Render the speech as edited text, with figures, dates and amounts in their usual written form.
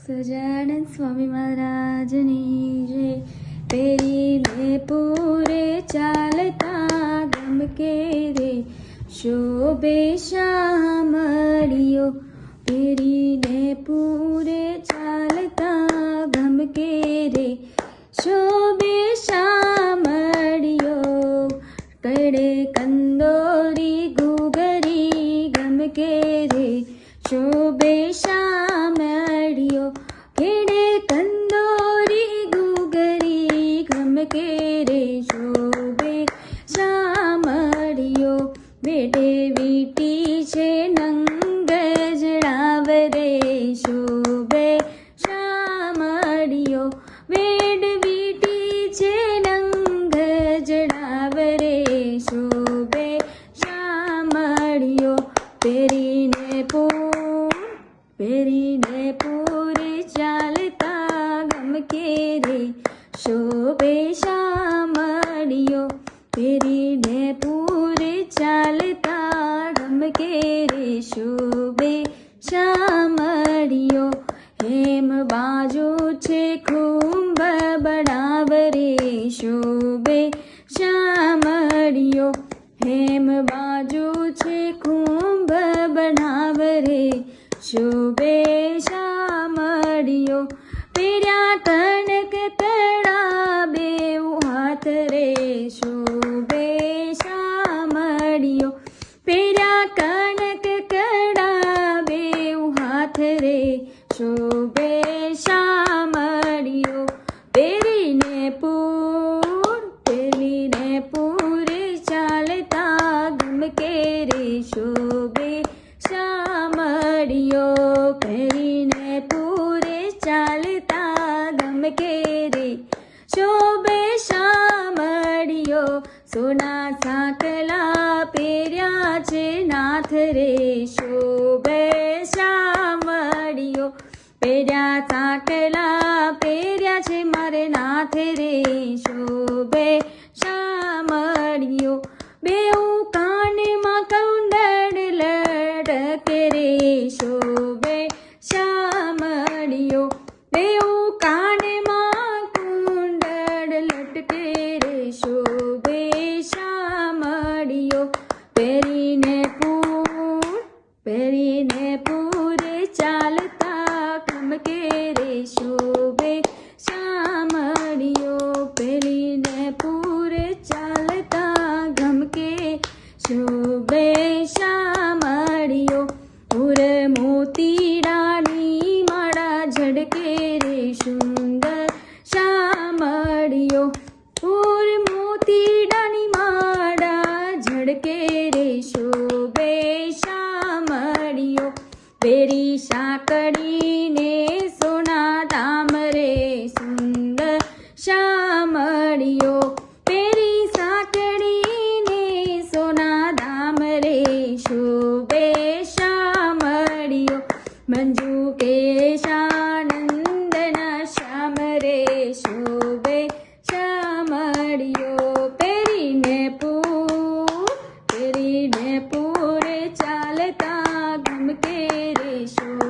સજાનંદ સ્વામી મહારાજની જય. પહેરીને પૂરે ચાલતા ગમકે રે, શોભે શામળિયો. પહેરીને પૂરે ચાલતા ગમકે રે, શોભે શામળિયો. કડે કંદોરી ઘૂઘરી ગમકે રે, શોભે શામળિયો. કેડે કંદોરી ઘૂઘરી ગમકે રે, શોભે શામળિયો. બેટે વીટી છે નંગ જડાવ રે, શોભે શામળિયો. વેડ વીટી છે નંગ જડાવ રે, શોભે શામળિયો. પહેરીને પૂરે ચાલતા ગમકે રે, શોભે શામળિયો. પહેરીને પૂરે ચાલતા ગમકે રે, શોભે શામળિયો. હેમ બાજુ છે ખુંબ બનાવ રે, શોભે શામળિયો. હેમ બાજુ છે ખુંબ બનાવ રે, શોભે શામળિયો. પહેર્યા કનક કડા બેઉ હાથ રે, શોભે શામળિયો. પહેર્યા કનક કડા બેઉ હાથ રે, શોભે શામળિયો. પહેરીને પૂરે ચાલતા ગમકે રે, શોભે શામળિયો. પહેરીને પૂરે ચાલતા ગમકે રે, શોભે શામળિયો. સોના સાંકલા પહેર્યા છે નાથ રે, શોભે શામળિયો. પહેર્યા સાંકલા પહેર્યા છે મારે નાથ રે, શોભે શામળિયો. બેઉ કાનમાં કુંડળ લટકે રે, શોભે શામળિયો. બેઉ કાનમાં કુંડળ લટકે રે, શોભે શામળિયો. પહેરીને પૂરે ચાલતા ગમકે રે, શોભે શામળિયો. પહેરીને પૂરે ચાલતા ગમકે, શોભે શામળિયો. પૂર મોતીડાની માળા ઝડકે રે, સુંદર શામળિયો. પૂર મોતીડાની માળા ઝડકે રે, શોભે શામળિયો. પહેરી સાંકળીને સોના ધામ રે, સુંદર શામળિયો. પહેરી સાંકળીને સોના ધામ રે, શોભે શામળિયો. મંજુ કેશાનંદના શ્યામ રે, શોભે શામળિયો. પહેરીને પૂરે ચાલતા ગમકે રે, શોભે